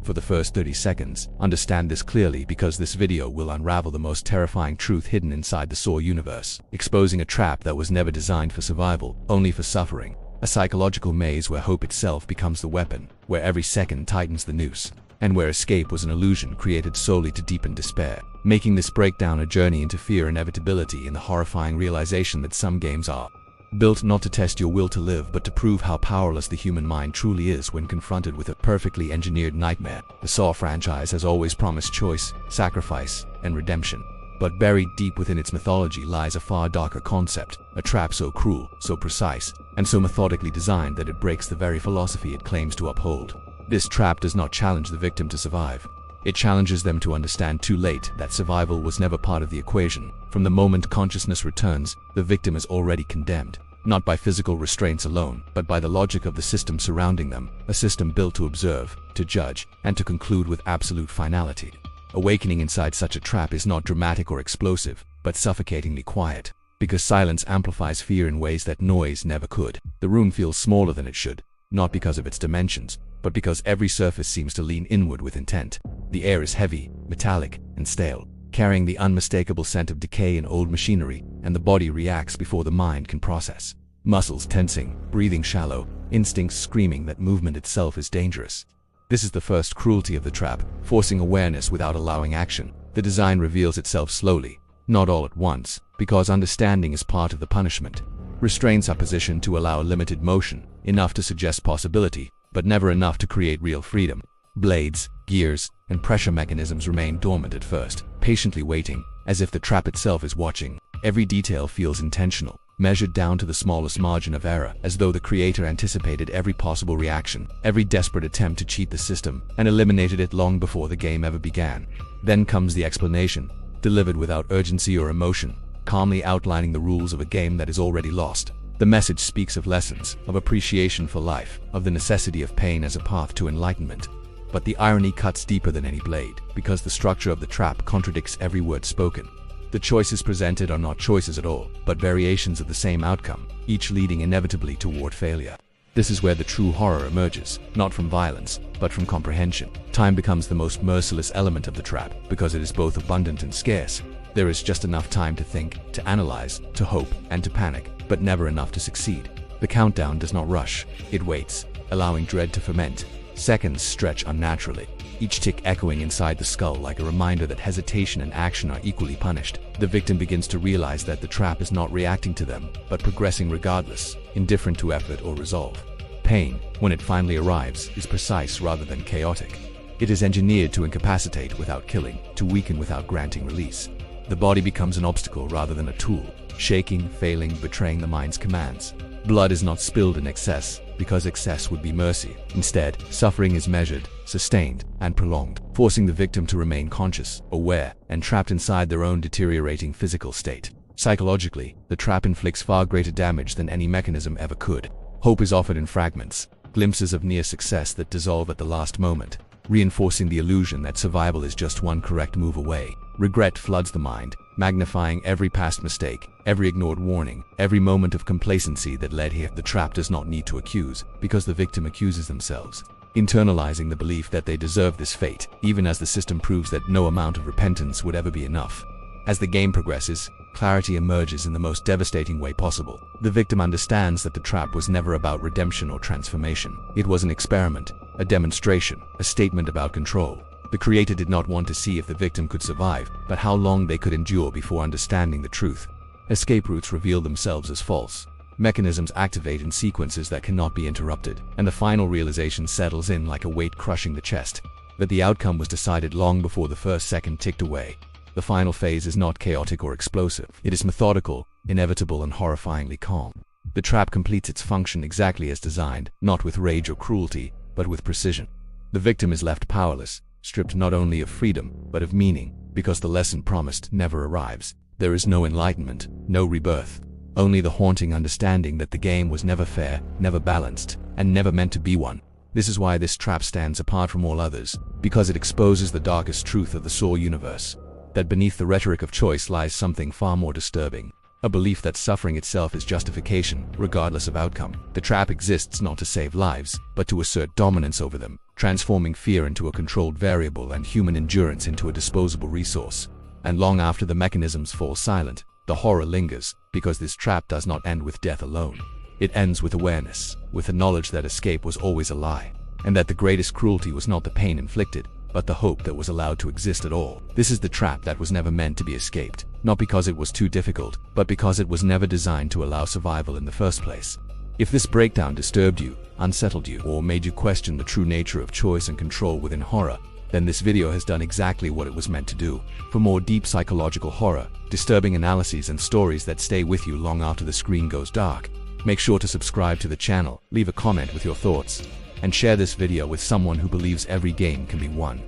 for the first 30 seconds. Understand this clearly because this video will unravel the most terrifying truth hidden inside the Saw universe, exposing a trap that was never designed for survival, only for suffering. A psychological maze where hope itself becomes the weapon, where every second tightens the noose, and where escape was an illusion created solely to deepen despair, making this breakdown a journey into fear, inevitability, and the horrifying realization that some games are built not to test your will to live but to prove how powerless the human mind truly is when confronted with a perfectly engineered nightmare. The Saw franchise has always promised choice, sacrifice, and redemption. But buried deep within its mythology lies a far darker concept, a trap so cruel, so precise, and so methodically designed that it breaks the very philosophy it claims to uphold. This trap does not challenge the victim to survive. It challenges them to understand too late that survival was never part of the equation. From the moment consciousness returns, the victim is already condemned, not by physical restraints alone, but by the logic of the system surrounding them, a system built to observe, to judge, and to conclude with absolute finality. Awakening inside such a trap is not dramatic or explosive, but suffocatingly quiet, because silence amplifies fear in ways that noise never could. The room feels smaller than it should, not because of its dimensions, but because every surface seems to lean inward with intent. The air is heavy, metallic, and stale, carrying the unmistakable scent of decay and old machinery, and the body reacts before the mind can process. Muscles tensing, breathing shallow, instincts screaming that movement itself is dangerous. This is the first cruelty of the trap, forcing awareness without allowing action. The design reveals itself slowly, not all at once, because understanding is part of the punishment. Restraints are positioned to allow limited motion, enough to suggest possibility, but never enough to create real freedom. Blades, gears, and pressure mechanisms remain dormant at first, patiently waiting, as if the trap itself is watching. Every detail feels intentional, measured down to the smallest margin of error, as though the creator anticipated every possible reaction, every desperate attempt to cheat the system, and eliminated it long before the game ever began. Then comes the explanation, delivered without urgency or emotion, calmly outlining the rules of a game that is already lost. The message speaks of lessons, of appreciation for life, of the necessity of pain as a path to enlightenment. But the irony cuts deeper than any blade, because the structure of the trap contradicts every word spoken. The choices presented are not choices at all, but variations of the same outcome, each leading inevitably toward failure. This is where the true horror emerges, not from violence, but from comprehension. Time becomes the most merciless element of the trap, because it is both abundant and scarce. There is just enough time to think, to analyze, to hope, and to panic, but never enough to succeed. The countdown does not rush, it waits, allowing dread to ferment. Seconds stretch unnaturally, each tick echoing inside the skull like a reminder that hesitation and action are equally punished. The victim begins to realize that the trap is not reacting to them, but progressing regardless, indifferent to effort or resolve. Pain, when it finally arrives, is precise rather than chaotic. It is engineered to incapacitate without killing, to weaken without granting release. The body becomes an obstacle rather than a tool, shaking, failing, betraying the mind's commands. Blood is not spilled in excess, because excess would be mercy. Instead, suffering is measured, sustained, and prolonged, forcing the victim to remain conscious, aware, and trapped inside their own deteriorating physical state. Psychologically, the trap inflicts far greater damage than any mechanism ever could. Hope is offered in fragments, glimpses of near success that dissolve at the last moment, reinforcing the illusion that survival is just one correct move away. Regret floods the mind, magnifying every past mistake, every ignored warning, every moment of complacency that led here. The trap does not need to accuse, because the victim accuses themselves, internalizing the belief that they deserve this fate, even as the system proves that no amount of repentance would ever be enough. As the game progresses, clarity emerges in the most devastating way possible. The victim understands that the trap was never about redemption or transformation. It was an experiment, a demonstration, a statement about control. The creator did not want to see if the victim could survive, but how long they could endure before understanding the truth. Escape routes reveal themselves as false. Mechanisms activate in sequences that cannot be interrupted, and the final realization settles in like a weight crushing the chest. That the outcome was decided long before the first second ticked away. The final phase is not chaotic or explosive. It is methodical, inevitable, and horrifyingly calm. The trap completes its function exactly as designed, not with rage or cruelty, but with precision. The victim is left powerless, stripped not only of freedom, but of meaning, because the lesson promised never arrives. There is no enlightenment, no rebirth, only the haunting understanding that the game was never fair, never balanced, and never meant to be one. This is why this trap stands apart from all others, because it exposes the darkest truth of the Saw universe. That beneath the rhetoric of choice lies something far more disturbing. A belief that suffering itself is justification, regardless of outcome. The trap exists not to save lives, but to assert dominance over them, transforming fear into a controlled variable and human endurance into a disposable resource. And long after the mechanisms fall silent, the horror lingers, because this trap does not end with death alone. It ends with awareness, with the knowledge that escape was always a lie, and that the greatest cruelty was not the pain inflicted, but the hope that was allowed to exist at all. This is the trap that was never meant to be escaped, not because it was too difficult, but because it was never designed to allow survival in the first place. If this breakdown disturbed you, unsettled you, or made you question the true nature of choice and control within horror, then this video has done exactly what it was meant to do. For more deep psychological horror, disturbing analyses, and stories that stay with you long after the screen goes dark, make sure to subscribe to the channel, leave a comment with your thoughts, and share this video with someone who believes every game can be won.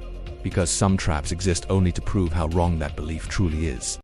Because some traps exist only to prove how wrong that belief truly is.